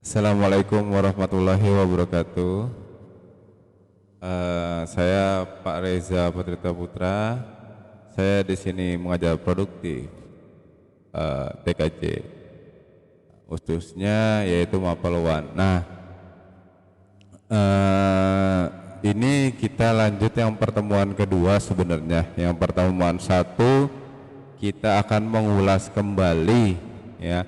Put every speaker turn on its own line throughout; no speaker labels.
Assalamualaikum warahmatullahi wabarakatuh. Saya Pak Reza Patrita Putra. Saya di sini mengajar produktif TKJ, khususnya yaitu Mapalawan. Nah, ini kita lanjut yang pertemuan kedua sebenarnya. Yang pertemuan satu kita akan mengulas kembali ya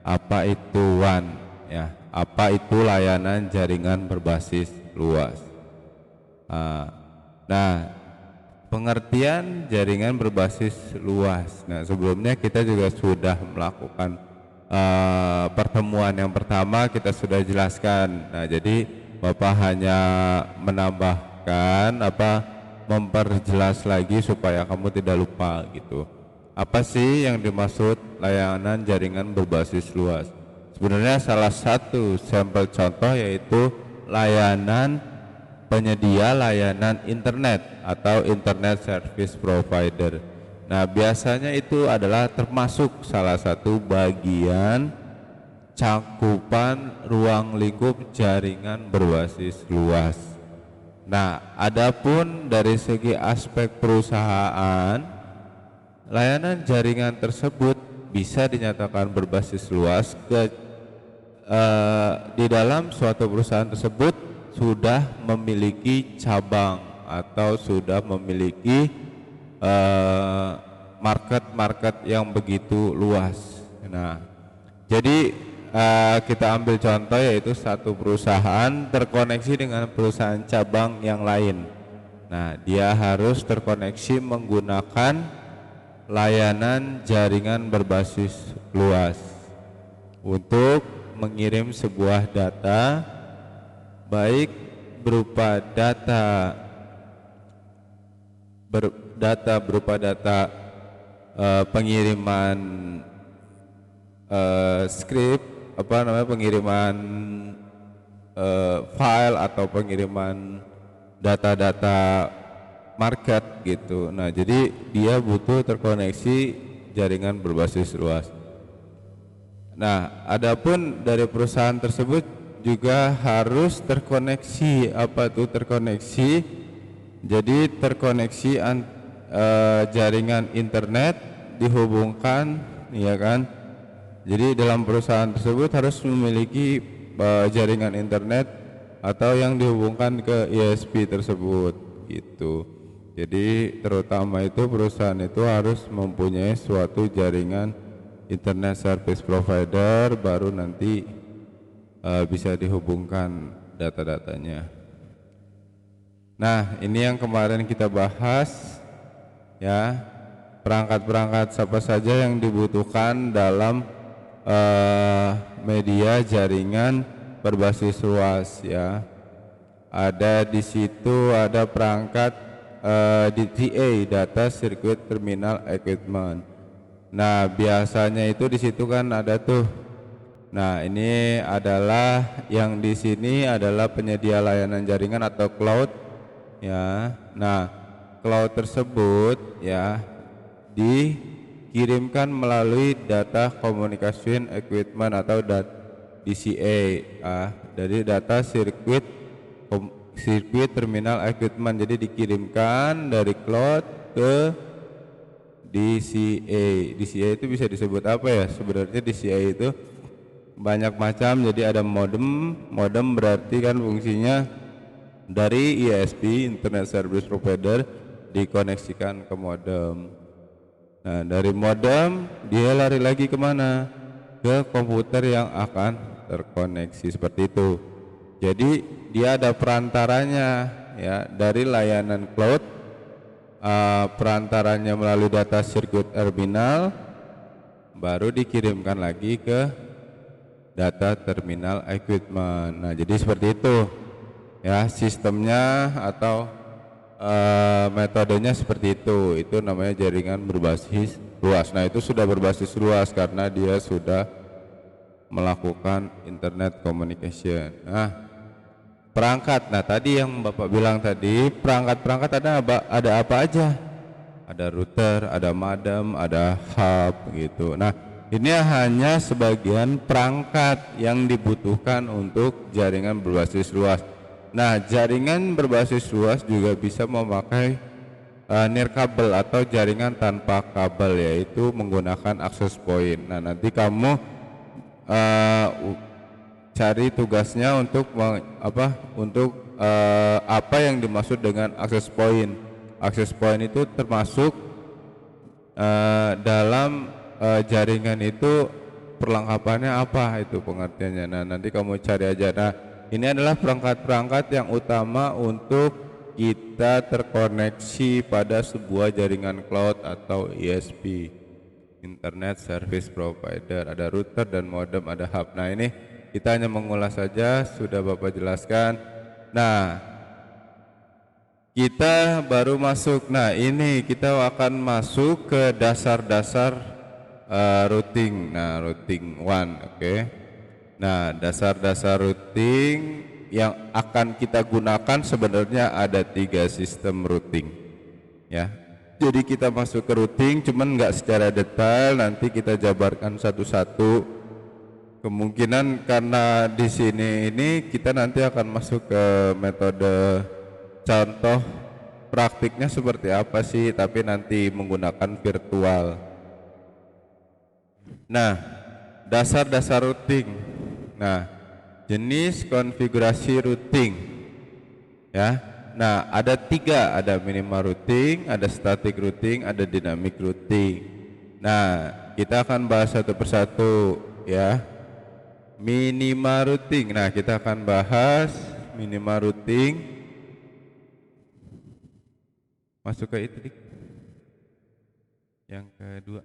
apa itu WAN ya, apa itu layanan jaringan berbasis luas. Nah, pengertian jaringan berbasis luas. Nah, sebelumnya kita juga sudah melakukan pertemuan yang pertama, kita sudah jelaskan. Nah, jadi Bapak hanya menambahkan memperjelas lagi supaya kamu tidak lupa gitu. Apa sih yang dimaksud layanan jaringan berbasis luas? Sebenarnya salah satu sampel contoh yaitu layanan penyedia layanan internet atau internet service provider. Nah, biasanya itu adalah termasuk salah satu bagian cakupan ruang lingkup jaringan berbasis luas. Nah, adapun dari segi aspek perusahaan, layanan jaringan tersebut bisa dinyatakan berbasis luas di dalam suatu perusahaan tersebut sudah memiliki cabang atau sudah memiliki market yang begitu luas. Nah, jadi kita ambil contoh yaitu satu perusahaan terkoneksi dengan perusahaan cabang yang lain. Nah, dia harus terkoneksi menggunakan layanan jaringan berbasis luas untuk mengirim sebuah data, baik berupa data pengiriman script, pengiriman file atau pengiriman data-data market gitu. Nah, jadi dia butuh terkoneksi jaringan berbasis luas. Nah, adapun dari perusahaan tersebut juga harus terkoneksi. Apa tuh terkoneksi? Jadi terkoneksi jaringan internet dihubungkan, ya kan? Jadi dalam perusahaan tersebut harus memiliki jaringan internet atau yang dihubungkan ke ISP tersebut gitu. Jadi terutama itu perusahaan itu harus mempunyai suatu jaringan internet service provider, baru nanti bisa dihubungkan data-datanya. Nah, ini yang kemarin kita bahas ya, perangkat-perangkat apa saja yang dibutuhkan dalam media jaringan berbasis luas ya. Ada di situ ada perangkat DTA, Data Circuit Terminal Equipment. Nah, biasanya itu di situ kan ada tuh. Nah, ini adalah yang di sini adalah penyedia layanan jaringan atau cloud ya. Nah, cloud tersebut ya dikirimkan melalui Data Communication Equipment atau DCA dari Data Circuit Terminal Equipment. Jadi dikirimkan dari cloud ke DCA. DCA itu bisa disebut apa ya? Sebenarnya DCA itu banyak macam. Jadi ada modem berarti kan fungsinya dari ISP, Internet Service Provider, dikoneksikan ke modem. Nah, dari modem dia lari lagi kemana? Ke komputer yang akan terkoneksi, seperti itu. Jadi dia ada perantaranya ya, dari layanan cloud, perantaranya melalui data circuit terminal, baru dikirimkan lagi ke data terminal equipment. Nah, jadi seperti itu ya sistemnya atau metodenya seperti itu. Itu namanya jaringan berbasis luas. Nah, itu sudah berbasis luas karena dia sudah melakukan internet communication. Nah, perangkat. Nah, tadi yang Bapak bilang tadi, perangkat-perangkat ada apa aja? Ada router, ada modem, ada hub gitu. Nah, ini hanya sebagian perangkat yang dibutuhkan untuk jaringan berbasis luas. Nah, jaringan berbasis luas juga bisa memakai nirkabel atau jaringan tanpa kabel, yaitu menggunakan access point. Nah, nanti kamu cari tugasnya untuk apa yang dimaksud dengan access point. Access point itu termasuk dalam jaringan itu perlengkapannya apa, itu pengertiannya. Nah, nanti kamu cari aja. Nah, ini adalah perangkat-perangkat yang utama untuk kita terkoneksi pada sebuah jaringan cloud atau ISP, Internet Service Provider. Ada router dan modem, ada hub. Nah, ini kita hanya mengulas saja, sudah Bapak jelaskan. Nah, kita baru masuk. Nah, ini kita akan masuk ke dasar-dasar routing. Nah, routing 1, oke. Nah, dasar-dasar routing yang akan kita gunakan sebenarnya ada 3 sistem routing, ya. Jadi kita masuk ke routing, cuman nggak secara detail, nanti kita jabarkan satu-satu. Kemungkinan karena di sini ini kita nanti akan masuk ke metode contoh praktiknya seperti apa sih, tapi nanti menggunakan virtual. Nah, dasar-dasar routing. Nah, jenis konfigurasi routing, ya. Nah, ada 3, ada minimal routing, ada static routing, ada dynamic routing. Nah, kita akan bahas satu persatu, ya. Minimal routing. Nah, kita akan bahas minimal routing. Masuk ke itu, Dik. Yang kedua.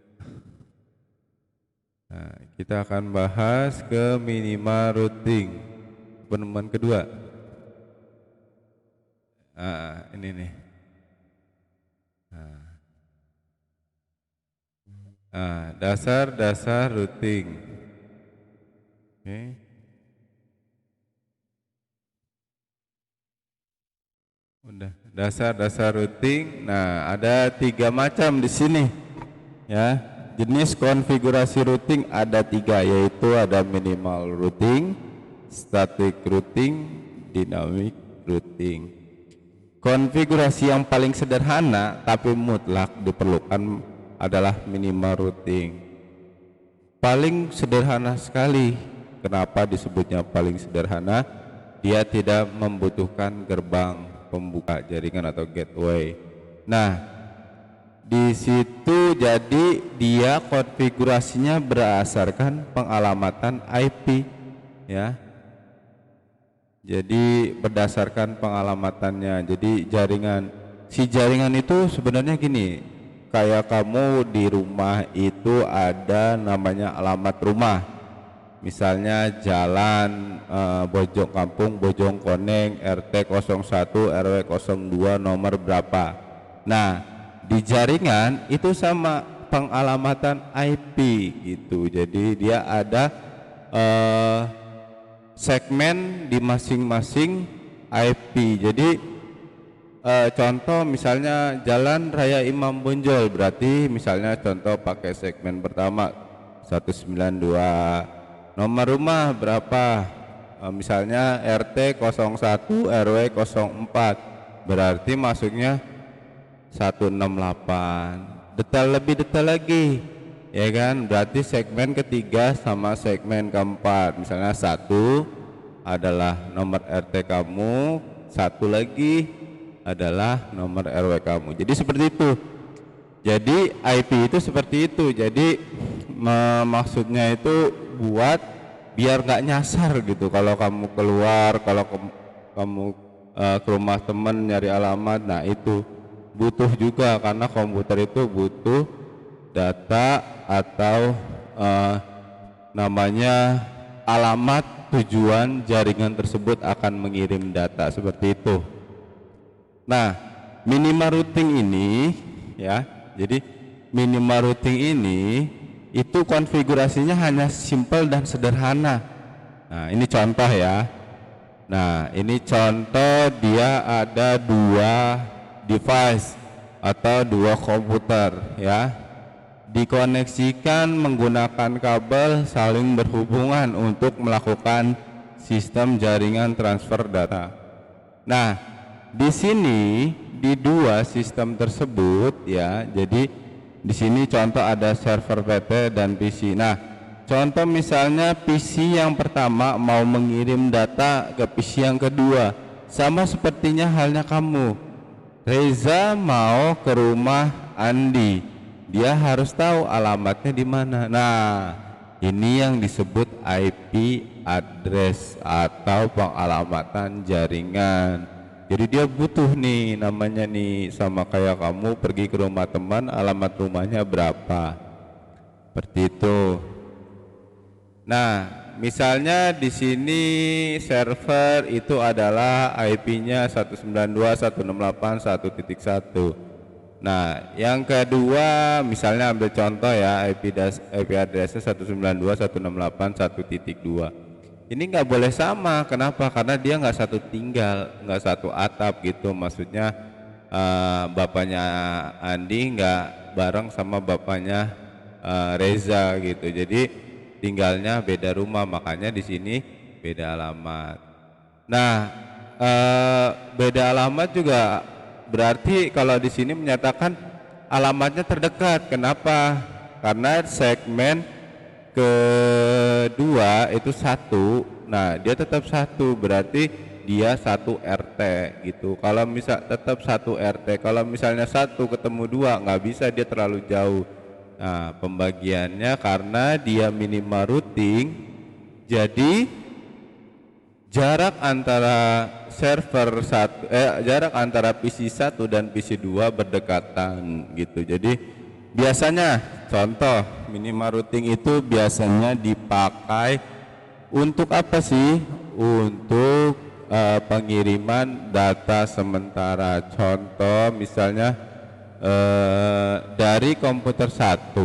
Nah, kita akan bahas ke minimal routing. Penemuan kedua. Ini nih. Dasar-dasar routing. Oke. Udah, dasar-dasar routing. Nah, ada 3 macam di sini, ya. Jenis konfigurasi routing ada 3, yaitu ada minimal routing, static routing, dynamic routing. Konfigurasi yang paling sederhana tapi mutlak diperlukan adalah minimal routing. Paling sederhana sekali. Kenapa disebutnya paling sederhana? Dia tidak membutuhkan gerbang pembuka jaringan atau gateway. Nah, di situ jadi dia konfigurasinya berdasarkan pengalamatan IP, ya. Jadi berdasarkan pengalamatannya. Jadi jaringan itu sebenarnya gini, kayak kamu di rumah itu ada namanya alamat rumah. Misalnya jalan Bojong Kampung, Bojong Koneng, RT 01, RW 02, nomor berapa. Nah, di jaringan itu sama pengalamatan IP gitu. Jadi dia ada segmen di masing-masing IP. Jadi contoh misalnya Jalan Raya Imam Bonjol, berarti misalnya contoh pakai segmen pertama 192. Nomor rumah berapa? Misalnya RT 01 RW 04, berarti masuknya 168. Lebih detail lagi, ya kan? Berarti segmen ketiga sama segmen keempat. Misalnya 1 adalah nomor RT kamu, 1 lagi adalah nomor RW kamu. Jadi seperti itu. Jadi IP itu seperti itu. Jadi maksudnya itu buat biar nggak nyasar gitu. Kalau kamu keluar, kalau kamu ke rumah temen nyari alamat, nah itu butuh juga, karena komputer itu butuh data atau namanya alamat tujuan jaringan tersebut akan mengirim data, seperti itu. Nah, minimal routing ini, ya, jadi minimal routing ini itu konfigurasinya hanya simple dan sederhana. Nah, ini contoh ya. Nah, ini contoh, dia ada 2 device atau 2 komputer, ya. dikoneksikan menggunakan kabel saling berhubungan untuk melakukan sistem jaringan transfer data. Nah, di sini di dua sistem tersebut ya, jadi di sini contoh ada server PT dan PC. Nah, contoh misalnya PC yang pertama mau mengirim data ke PC yang kedua, sama sepertinya halnya kamu. Reza mau ke rumah Andi, dia harus tahu alamatnya di mana. Nah, ini yang disebut IP address atau pengalamatan jaringan. Jadi dia butuh nih namanya nih, sama kayak kamu pergi ke rumah teman, alamat rumahnya berapa, seperti itu. Nah, misalnya di sini server itu adalah IP-nya 192.168.1.1. Nah, yang kedua misalnya ambil contoh ya, IP address-nya 192.168.1.2. Ini nggak boleh sama, kenapa? Karena dia nggak satu tinggal, nggak satu atap gitu. Maksudnya bapaknya Andi nggak bareng sama bapaknya Reza gitu. Jadi tinggalnya beda rumah, makanya di sini beda alamat. Nah, beda alamat juga berarti kalau di sini menyatakan alamatnya terdekat. Kenapa? Karena segmen kedua itu satu, nah dia tetap satu, berarti dia satu RT gitu. Kalau misal tetap satu RT, kalau misalnya satu ketemu dua nggak bisa, dia terlalu jauh. Nah, pembagiannya karena dia minimal routing, jadi jarak antara jarak antara PC 1 dan PC 2 berdekatan gitu. Jadi biasanya contoh minimal routing itu biasanya dipakai untuk apa sih? Untuk pengiriman data sementara. Contoh misalnya dari komputer 1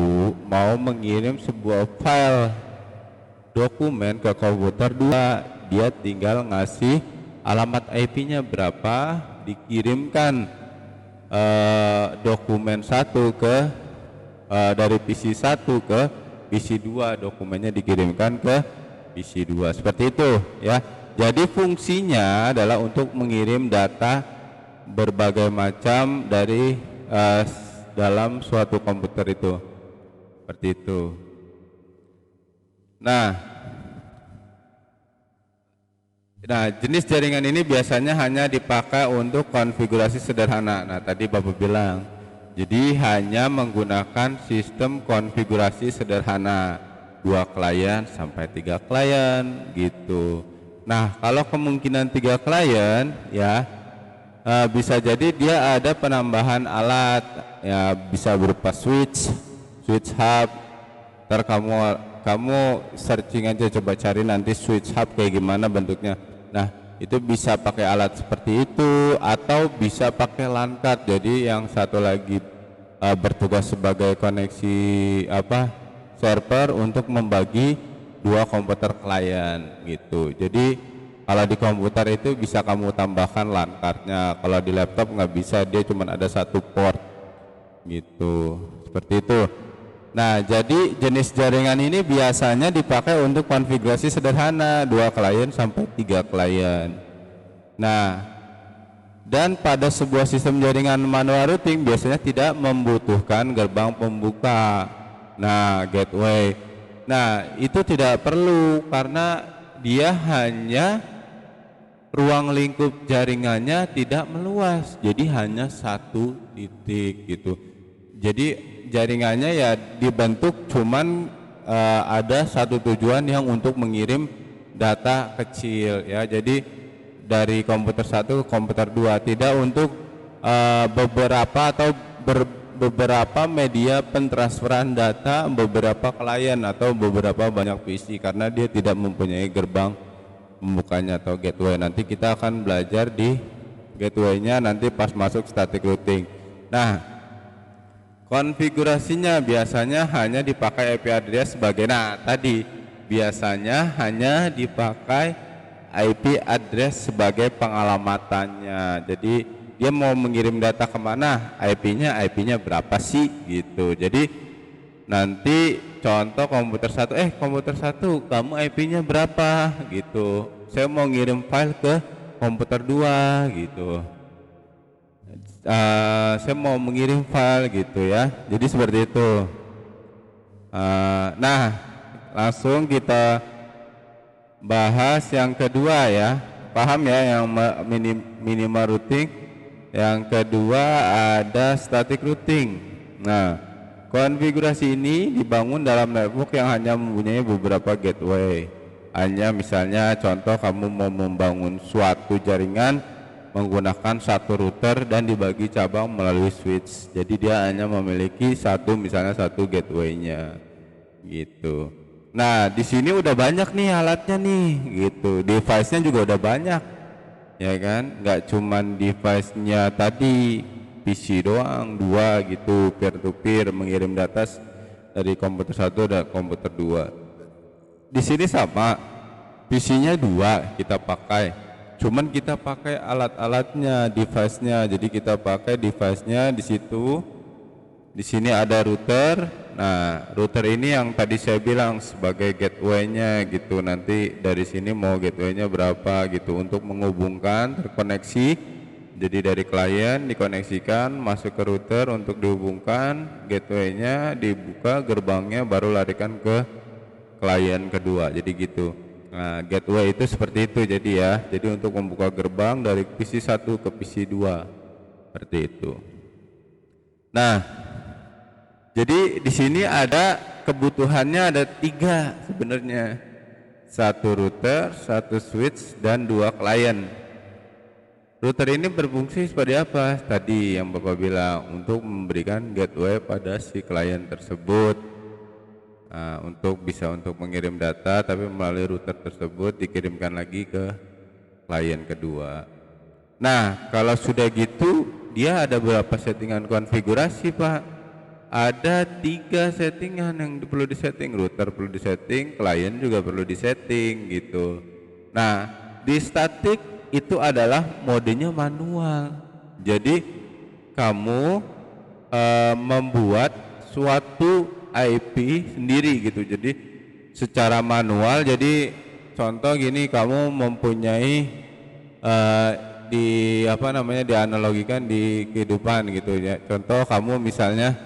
mau mengirim sebuah file dokumen ke komputer 2, dia tinggal ngasih alamat IP-nya berapa, dikirimkan dokumen 1 ke dari PC 1 ke PC 2, dokumennya dikirimkan ke PC 2, seperti itu ya. Jadi fungsinya adalah untuk mengirim data berbagai macam dari dalam suatu komputer itu, seperti itu. Nah, jenis jaringan ini biasanya hanya dipakai untuk konfigurasi sederhana. Nah, tadi Bapak bilang, jadi hanya menggunakan sistem konfigurasi sederhana, 2 klien sampai 3 klien gitu. Nah, kalau kemungkinan 3 klien ya bisa jadi dia ada penambahan alat ya, bisa berupa switch hub. Ntar kamu searching aja, coba cari nanti switch hub kayak gimana bentuknya. Nah, itu bisa pakai alat seperti itu atau bisa pakai LAN card. Jadi yang satu lagi bertugas sebagai koneksi server untuk membagi 2 komputer klien gitu. Jadi kalau di komputer itu bisa kamu tambahkan LAN cardnya, kalau di laptop nggak bisa, dia cuma ada 1 port gitu, seperti itu. Nah, jadi jenis jaringan ini biasanya dipakai untuk konfigurasi sederhana, 2 klien sampai 3 klien. Nah, dan pada sebuah sistem jaringan manual routing biasanya tidak membutuhkan gerbang pembuka, nah gateway. Nah, itu tidak perlu karena dia hanya ruang lingkup jaringannya tidak meluas, jadi hanya 1 titik gitu. Jadi jaringannya ya dibentuk cuman ada 1 tujuan yang untuk mengirim data kecil ya. Jadi dari komputer 1 ke komputer 2, tidak untuk beberapa atau beberapa media pentransferan data, beberapa klien atau beberapa banyak PC, karena dia tidak mempunyai gerbang pembukanya atau gateway. Nanti kita akan belajar di gateway-nya nanti pas masuk static routing. Nah, konfigurasinya biasanya hanya dipakai IP address sebagai, tadi biasanya hanya dipakai IP address sebagai pengalamatannya. Jadi dia mau mengirim data kemana, IP-nya berapa sih gitu. Jadi Nanti contoh komputer satu kamu IP-nya berapa gitu. Saya mau ngirim file ke komputer 2 gitu. Saya mau mengirim file gitu ya. Jadi seperti itu. Nah, langsung kita bahas yang kedua ya. Paham ya yang minimal routing. Yang kedua ada static routing. Nah, konfigurasi ini dibangun dalam network yang hanya mempunyai beberapa gateway. Hanya misalnya contoh kamu mau membangun suatu jaringan menggunakan satu router dan dibagi cabang melalui switch. Jadi dia hanya memiliki misalnya satu gateway-nya gitu. Nah, di sini udah banyak nih alatnya nih gitu. Device-nya juga udah banyak. Ya kan? Nggak cuman device-nya tadi PC doang, 2 gitu, peer to peer mengirim data dari komputer 1 dan komputer 2. Di sini sama, PC-nya 2 kita pakai. Cuman kita pakai alat-alatnya, device-nya. Jadi kita pakai device-nya di situ. Di sini ada router. Nah, router ini yang tadi saya bilang sebagai gateway-nya gitu. Nanti dari sini mau gateway-nya berapa gitu untuk menghubungkan, terkoneksi. Jadi dari klien dikoneksikan masuk ke router untuk dihubungkan, gateway-nya dibuka, gerbangnya baru larikan ke klien kedua. Jadi gitu. Nah, gateway itu seperti itu jadi ya. Jadi untuk membuka gerbang dari PC 1 ke PC 2 seperti itu. Nah, jadi di sini ada kebutuhannya ada 3 sebenarnya. 1 router, 1 switch dan 2 klien. Router ini berfungsi seperti apa? Tadi yang Bapak bilang untuk memberikan gateway pada si klien tersebut. Untuk mengirim data tapi melalui router tersebut dikirimkan lagi ke klien kedua. Nah, kalau sudah gitu dia ada berapa settingan konfigurasi, Pak? Ada 3 settingan yang perlu disetting. Router perlu disetting, klien juga perlu disetting gitu. Nah, di static itu adalah modenya manual. Jadi kamu membuat suatu IP sendiri gitu. Jadi secara manual. Jadi contoh gini, kamu mempunyai dianalogikan di kehidupan gitu ya. Contoh kamu misalnya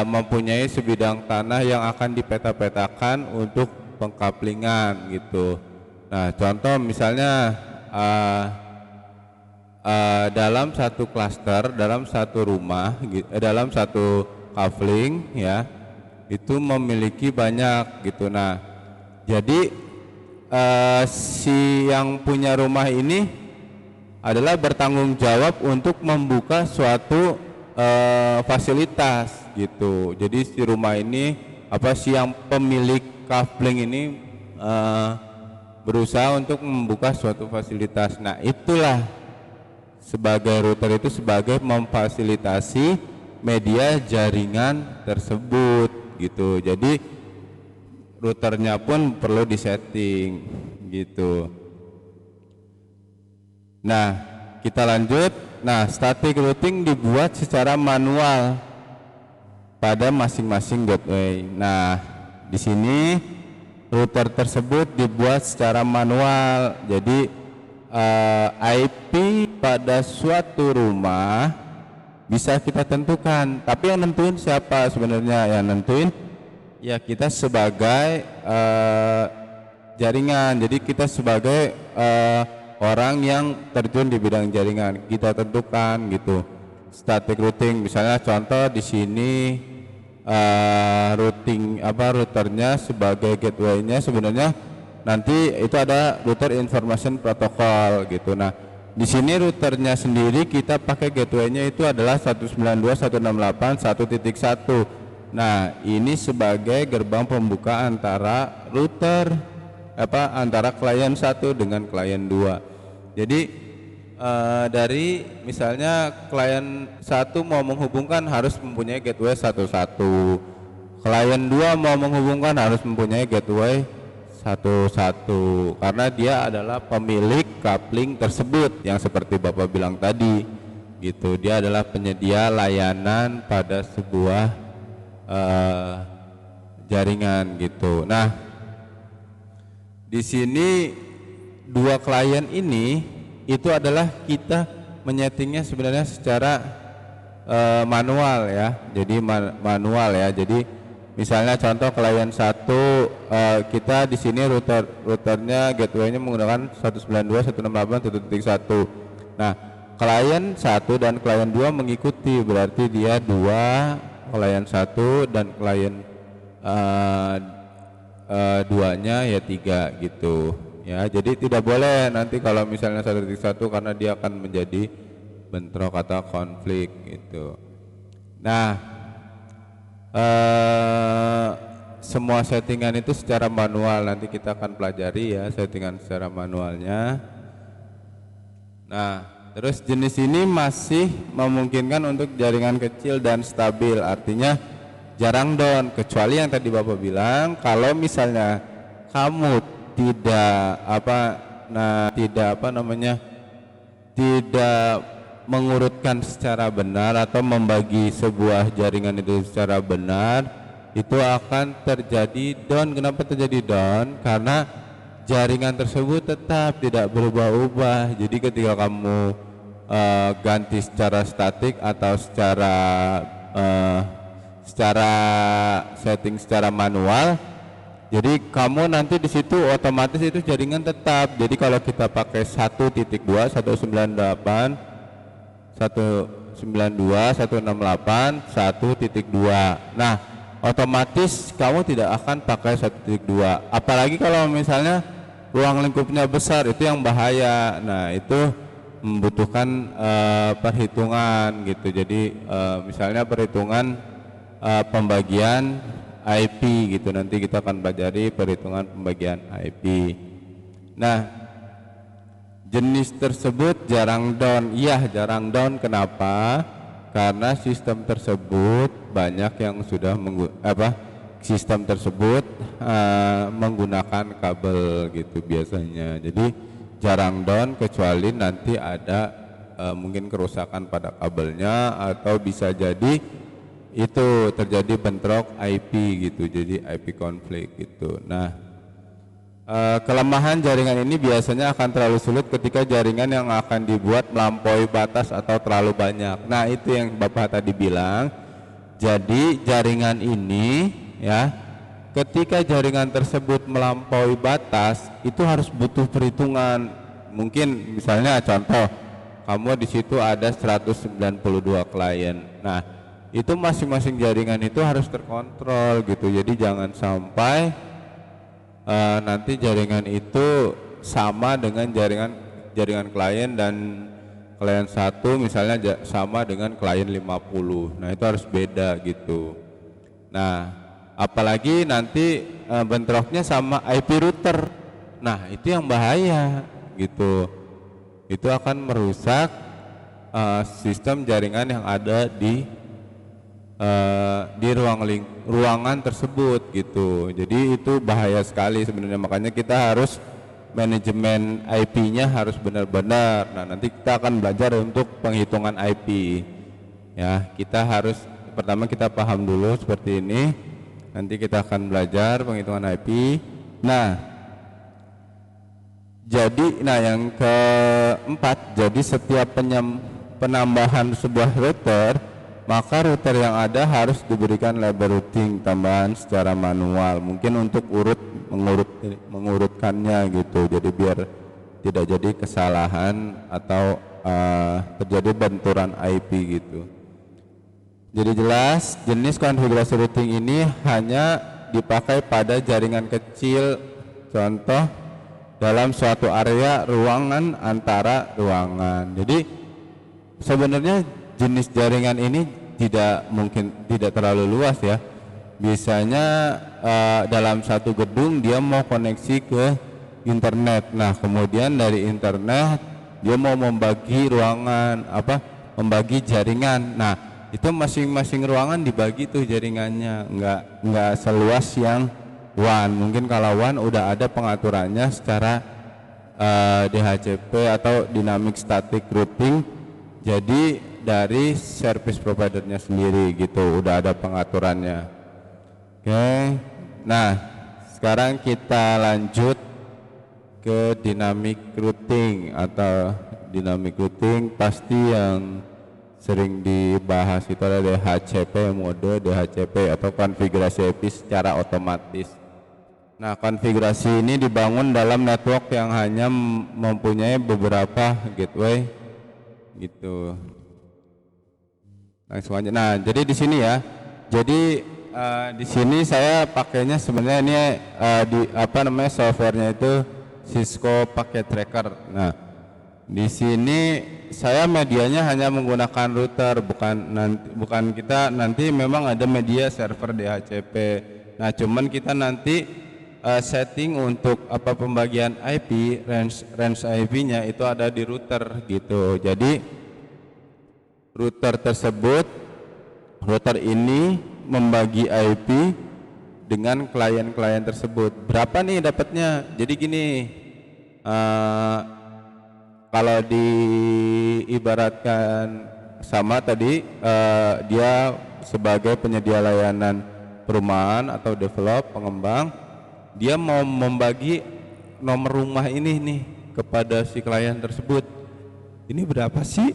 mempunyai sebidang tanah yang akan dipeta-petakan untuk pengkaplingan gitu. Nah, contoh misalnya dalam satu klaster, dalam satu rumah, dalam satu kafling ya, itu memiliki banyak gitu. Nah, jadi si yang punya rumah ini adalah bertanggung jawab untuk membuka suatu fasilitas gitu. Jadi si rumah ini si yang pemilik kafling ini berusaha untuk membuka suatu fasilitas. Nah, itulah sebagai router itu sebagai memfasilitasi media jaringan tersebut gitu. Jadi routernya pun perlu disetting gitu. Nah, kita lanjut. Nah, static routing dibuat secara manual pada masing-masing gateway. Nah, di sini router tersebut dibuat secara manual. Jadi IP pada suatu rumah bisa kita tentukan, tapi yang nentuin siapa sebenarnya? Yang nentuin ya kita sebagai jaringan. Jadi kita sebagai orang yang terjun di bidang jaringan kita tentukan gitu. Static routing misalnya contoh di sini routernya sebagai gateway-nya sebenarnya nanti itu ada router information protocol gitu. Nah, di sini routernya sendiri kita pakai gateway-nya itu adalah 192.168.1.1. Nah, ini sebagai gerbang pembuka antara router antara klien 1 dengan klien 2. Jadi dari misalnya klien 1 mau menghubungkan harus mempunyai gateway 11. Klien 2 mau menghubungkan harus mempunyai gateway 11 karena dia adalah pemilik coupling tersebut yang seperti Bapak bilang tadi gitu. Dia adalah penyedia layanan pada sebuah jaringan gitu. Nah, di sini dua klien ini itu adalah kita menyetingnya sebenarnya secara manual ya. Jadi manual ya. Jadi misalnya contoh klien 1 kita di sini routernya gateway-nya menggunakan 192.168.1.1. Nah, klien 1 dan klien 2 mengikuti, berarti dia 2, klien 1 dan klien 2-nya ya 3 gitu ya. Jadi tidak boleh nanti kalau misalnya 1.1 karena dia akan menjadi bentrok atau konflik gitu. Nah, semua settingan itu secara manual, nanti kita akan pelajari ya settingan secara manualnya. Nah, terus jenis ini masih memungkinkan untuk jaringan kecil dan stabil, artinya jarang down, kecuali yang tadi Bapak bilang kalau misalnya kamu tidak mengurutkan secara benar atau membagi sebuah jaringan itu secara benar, itu akan terjadi down. Kenapa terjadi down? Karena jaringan tersebut tetap tidak berubah-ubah. Jadi ketika kamu ganti secara statik atau secara setting secara manual, jadi kamu nanti di situ otomatis itu jaringan tetap. Jadi kalau kita pakai 1.2, 198, 192, 168, 1.2. Nah, otomatis kamu tidak akan pakai 1.2. Apalagi kalau misalnya ruang lingkupnya besar, itu yang bahaya. Nah, itu membutuhkan perhitungan gitu. Jadi misalnya perhitungan pembagian IP gitu, nanti kita akan pelajari perhitungan pembagian IP. Nah, jenis tersebut jarang down. Iya, jarang down. Kenapa? Karena sistem tersebut banyak yang sudah sistem tersebut menggunakan kabel gitu biasanya. Jadi jarang down kecuali nanti ada mungkin kerusakan pada kabelnya, atau bisa jadi itu terjadi bentrok IP gitu, jadi IP konflik gitu. Nah, kelemahan jaringan ini biasanya akan terlalu sulit ketika jaringan yang akan dibuat melampaui batas atau terlalu banyak. Nah, itu yang Bapak tadi bilang. Jadi jaringan ini ya, ketika jaringan tersebut melampaui batas, itu harus butuh perhitungan. Mungkin misalnya contoh, kamu di situ ada 192 klien. Nah, itu masing-masing jaringan itu harus terkontrol gitu. Jadi jangan sampai nanti jaringan itu sama dengan jaringan klien, dan klien 1 misalnya sama dengan klien 50. Nah, itu harus beda gitu. Nah, apalagi nanti bentroknya sama IP router. Nah, itu yang bahaya gitu. Itu akan merusak sistem jaringan yang ada di ruangan tersebut gitu. Jadi itu bahaya sekali sebenarnya. Makanya kita harus manajemen IP-nya harus benar-benar. Nah, nanti kita akan belajar untuk penghitungan IP. Ya, kita harus pertama kita paham dulu seperti ini. Nanti kita akan belajar penghitungan IP. Nah, yang keempat, jadi setiap penambahan sebuah router, maka router yang ada harus diberikan label routing tambahan secara manual, mungkin untuk mengurutkannya gitu. Jadi biar tidak jadi kesalahan atau terjadi benturan IP gitu. Jadi jelas, jenis konfigurasi routing ini hanya dipakai pada jaringan kecil, contoh dalam suatu area ruangan antara ruangan. Jadi sebenarnya jenis jaringan ini tidak terlalu luas ya. Biasanya dalam satu gedung dia mau koneksi ke internet. Nah, kemudian dari internet dia mau membagi ruangan, membagi jaringan. Nah, itu masing-masing ruangan dibagi tuh jaringannya, nggak seluas yang WAN. Mungkin kalau WAN udah ada pengaturannya secara DHCP atau Dynamic Static Routing. Jadi dari service providernya sendiri gitu, udah ada pengaturannya. Oke, Nah, sekarang kita lanjut ke dynamic routing atau dynamic routing. Pasti yang sering dibahas itu adalah DHCP mode, DHCP atau konfigurasi IP secara otomatis. Nah, konfigurasi ini dibangun dalam network yang hanya mempunyai beberapa gateway gitu. Langsung aja. Nah, jadi di sini ya. Jadi di sini saya pakainya sebenarnya ini di apa namanya softwarenya itu Cisco Packet Tracker. Nah, di sini saya medianya hanya menggunakan router, bukan kita nanti memang ada media server DHCP. Nah, cuman kita nanti setting untuk apa pembagian IP, range IP-nya itu ada di router gitu. Jadi router ini membagi IP dengan klien-klien tersebut. Berapa nih dapatnya? Jadi gini, kalau diibaratkan sama tadi, dia sebagai penyedia layanan perumahan atau develop pengembang, dia mau membagi nomor rumah ini nih kepada si klien tersebut. Ini berapa sih?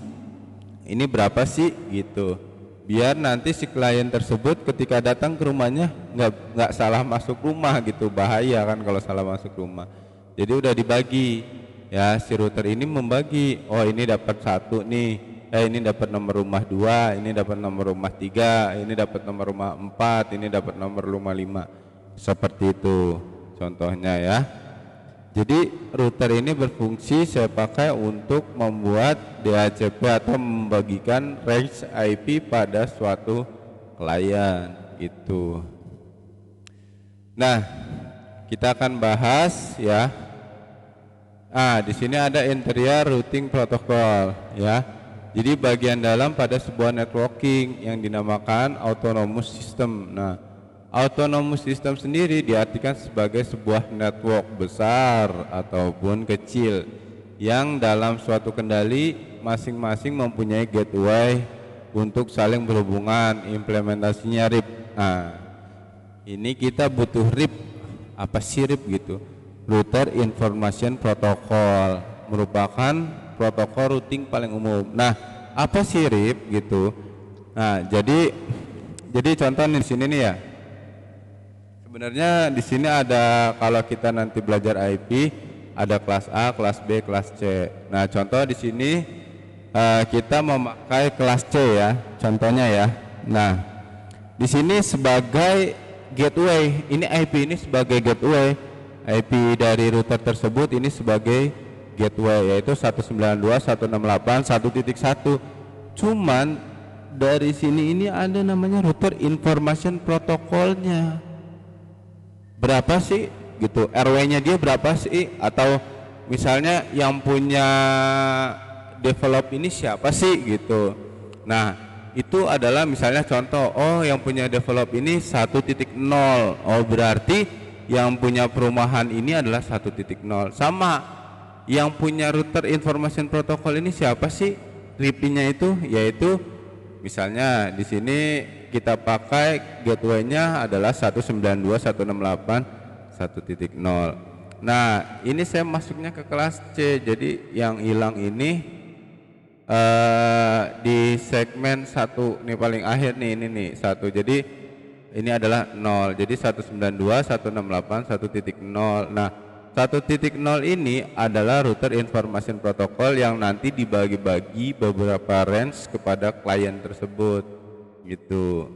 Ini berapa sih gitu. Biar nanti si klien tersebut ketika datang ke rumahnya nggak salah masuk rumah gitu. Bahaya kan kalau salah masuk rumah. Jadi udah dibagi ya, si router ini membagi. Oh, ini dapat satu nih. Ini dapat nomor rumah 2, ini dapat nomor rumah 3, ini dapat nomor rumah 4, ini dapat nomor rumah 5. Seperti itu contohnya ya. Jadi router ini berfungsi saya pakai untuk membuat DHCP atau membagikan range IP pada suatu klien itu. Nah, kita akan bahas ya. Di sini ada interior routing protocol ya. Jadi bagian dalam pada sebuah networking yang dinamakan autonomous system. Nah, autonomous system sendiri diartikan sebagai sebuah network besar ataupun kecil yang dalam suatu kendali masing-masing mempunyai gateway untuk saling berhubungan. Implementasinya RIP. Nah, ini kita butuh RIP. Apa sih RIP gitu? Router Information Protocol, merupakan protokol routing paling umum. Nah, apa sih RIP gitu? Nah, jadi contoh di sini nih ya. Sebenarnya di sini ada, kalau kita nanti belajar IP, ada kelas A, kelas B, kelas C. Nah, contoh di sini kita memakai kelas C ya, contohnya ya. Nah, di sini sebagai gateway, ini IP ini sebagai gateway, IP dari router tersebut ini sebagai gateway, yaitu 192.168.1.1. Cuman dari sini ini ada namanya router information protokolnya. Berapa sih gitu, RW-nya dia berapa sih, atau misalnya yang punya develop ini siapa sih gitu. Nah, itu adalah misalnya contoh, oh yang punya develop ini 1.0, oh berarti yang punya perumahan ini adalah 1.0. Sama yang punya router information protocol ini siapa sih, RIP-nya itu, yaitu misalnya di sini kita pakai gateway-nya adalah 192.168.1.0. Nah, ini saya masuknya ke kelas C. Jadi yang hilang ini di segmen 1 nih, paling akhir nih, ini nih 1. Jadi ini adalah 0. Jadi 192.168.1.0. Nah, 1.0 ini adalah router information protocol yang nanti dibagi-bagi beberapa range kepada klien tersebut gitu.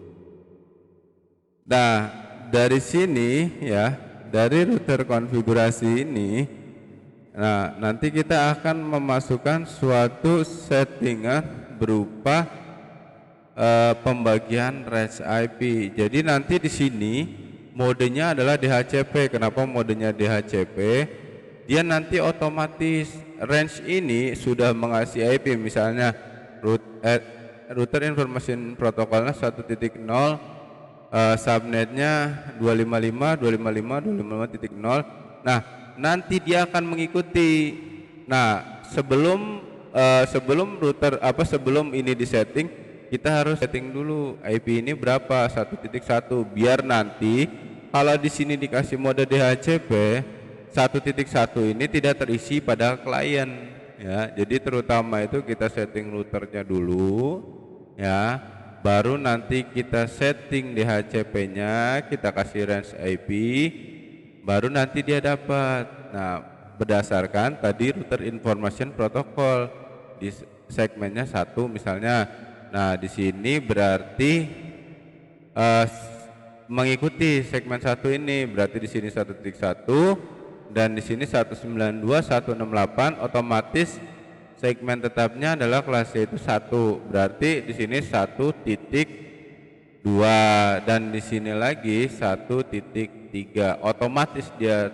Nah, dari sini ya, dari router konfigurasi ini, nah nanti kita akan memasukkan suatu settingan berupa pembagian range IP. Jadi nanti di sini modenya adalah DHCP. Kenapa modenya DHCP? Dia nanti otomatis range ini sudah mengasih IP, misalnya router information protokolnya 1.0, subnetnya 255.255.255.0. Nah, nanti dia akan mengikuti. Nah, sebelum router sebelum ini disetting, kita harus setting dulu IP ini berapa, 1.1, biar nanti kalau di sini dikasih mode DHCP 1.1 ini tidak terisi pada klien ya. Jadi terutama itu kita setting routernya dulu ya. Baru nanti kita setting DHCP-nya, kita kasih range IP, baru nanti dia dapat. Nah, berdasarkan tadi router information protocol di segmennya 1 misalnya. Nah, di sini berarti mengikuti segmen 1 ini, berarti di sini 1.1 dan di sini 192.168, otomatis segmen tetapnya adalah kelas yaitu 1. Berarti di sini 1.2 dan di sini lagi 1.3. Otomatis dia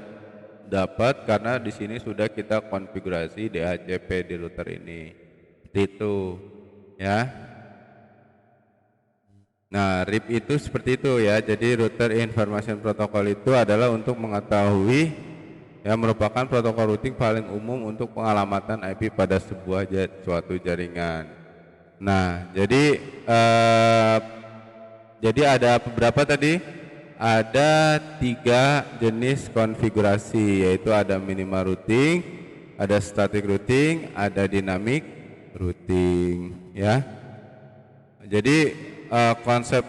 dapat karena di sini sudah kita konfigurasi DHCP di router ini. Itu ya. Nah, RIP itu seperti itu ya. Jadi router information protocol itu adalah untuk mengetahui yang merupakan protokol routing paling umum untuk pengalamatan IP pada sebuah suatu jaringan. Nah, jadi ada beberapa tadi? Ada 3 jenis konfigurasi, yaitu ada minimal routing, ada static routing, ada dynamic routing ya. Jadi konsep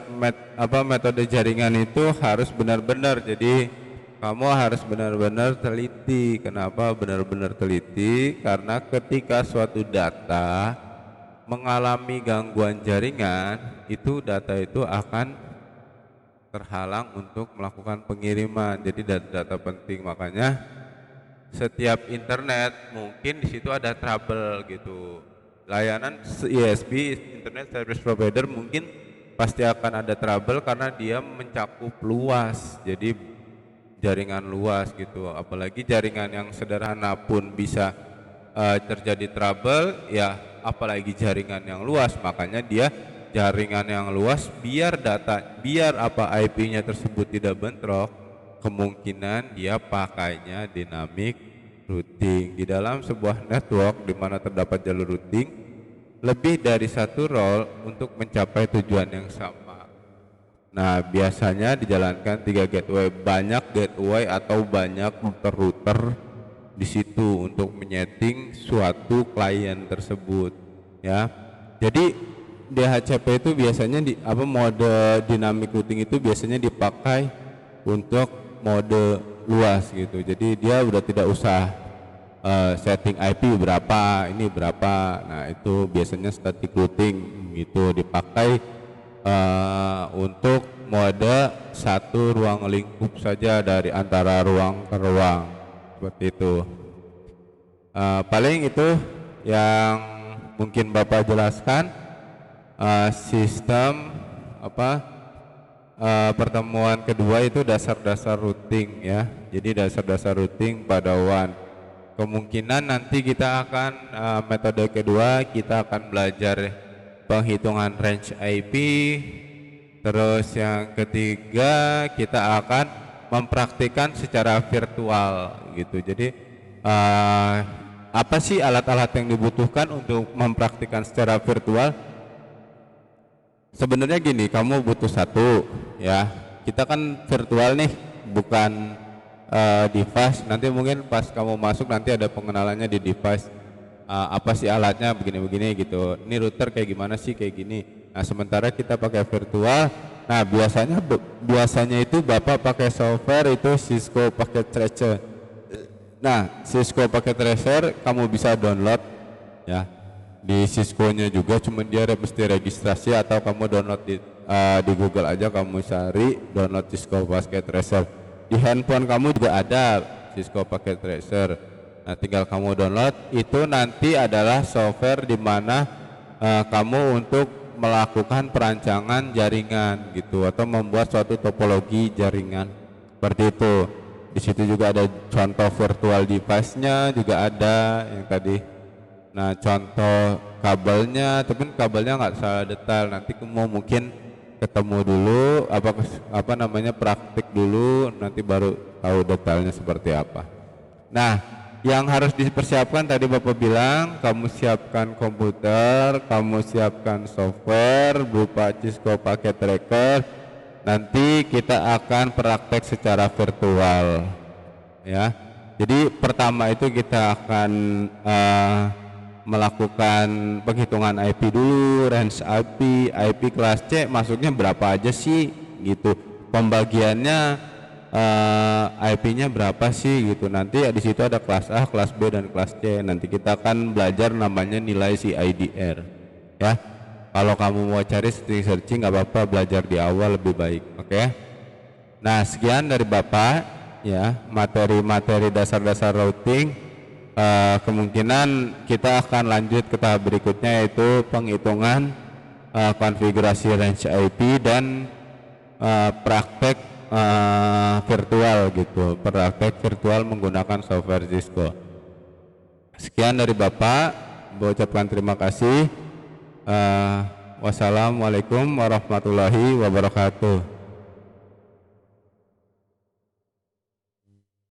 metode jaringan itu harus benar-benar, jadi kamu harus benar-benar teliti. Kenapa benar-benar teliti? Karena ketika suatu data mengalami gangguan jaringan, itu data itu akan terhalang untuk melakukan pengiriman. Jadi data penting, makanya setiap internet mungkin di situ ada trouble gitu. Layanan ISP, Internet Service Provider, mungkin pasti akan ada trouble karena dia mencakup luas, jadi jaringan luas gitu. Apalagi jaringan yang sederhana pun bisa terjadi trouble ya, apalagi jaringan yang luas. Makanya dia jaringan yang luas biar IP-nya tersebut tidak bentrok, kemungkinan dia pakainya dynamic routing. Di dalam sebuah network di mana terdapat jalur routing, lebih dari satu role untuk mencapai tujuan yang sama. Nah, biasanya dijalankan 3 gateway, banyak gateway atau banyak router di situ untuk menyeting suatu klien tersebut ya. Jadi DHCP itu biasanya mode dynamic routing itu biasanya dipakai untuk mode luas gitu. Jadi dia udah tidak usah setting IP berapa, ini berapa. Nah, itu biasanya static routing gitu dipakai untuk mode satu ruang lingkup saja dari antara ruang ke ruang, seperti itu. Paling itu yang mungkin Bapak jelaskan. Sistem pertemuan kedua itu dasar-dasar routing ya. Jadi dasar-dasar routing pada WAN. Kemungkinan nanti kita akan metode kedua kita akan belajar penghitungan range IP. Terus yang ketiga kita akan mempraktikkan secara virtual gitu. Jadi apa sih alat-alat yang dibutuhkan untuk mempraktikkan secara virtual? Sebenarnya gini, kamu butuh satu ya. Kita kan virtual nih, bukan device. Nanti mungkin pas kamu masuk nanti ada pengenalannya di device, apa sih alatnya begini-begini gitu. Ini router kayak gimana sih, kayak gini. Nah, sementara kita pakai virtual. Nah, biasanya itu Bapak pakai software itu Cisco Packet Tracer. Nah, Cisco Packet Tracer kamu bisa download ya. Di Cisco-nya juga, cuma dia mesti registrasi atau kamu download di Google aja, kamu cari download Cisco Packet Tracer. Di handphone kamu juga ada Cisco Packet Tracer. Nah, tinggal kamu download. Itu nanti adalah software di mana kamu untuk melakukan perancangan jaringan gitu, atau membuat suatu topologi jaringan seperti itu. Di situ juga ada contoh virtual device-nya juga ada yang tadi. Nah, contoh kabelnya, tapi kabelnya nggak salah detail. Nanti kamu mungkin ketemu dulu, praktik dulu, nanti baru tahu detailnya seperti apa. Nah, yang harus dipersiapkan tadi Bapak bilang, kamu siapkan komputer, kamu siapkan software berupa Cisco Packet Tracker, nanti kita akan praktek secara virtual ya. Jadi pertama itu kita akan melakukan penghitungan IP dulu, range IP kelas C masuknya berapa aja sih gitu, pembagiannya IP-nya berapa sih gitu. Nanti di situ ada kelas A, kelas B dan kelas C. Nanti kita akan belajar namanya nilai CIDR ya. Kalau kamu mau cari searching nggak apa-apa, belajar di awal lebih baik, oke? Nah, sekian dari Bapak ya, materi-materi dasar-dasar routing. Kemungkinan kita akan lanjut ke tahap berikutnya, yaitu penghitungan konfigurasi range IP dan praktek virtual gitu, praktek virtual menggunakan software Cisco. Sekian dari Bapak, mengucapkan terima kasih. Wassalamualaikum warahmatullahi wabarakatuh.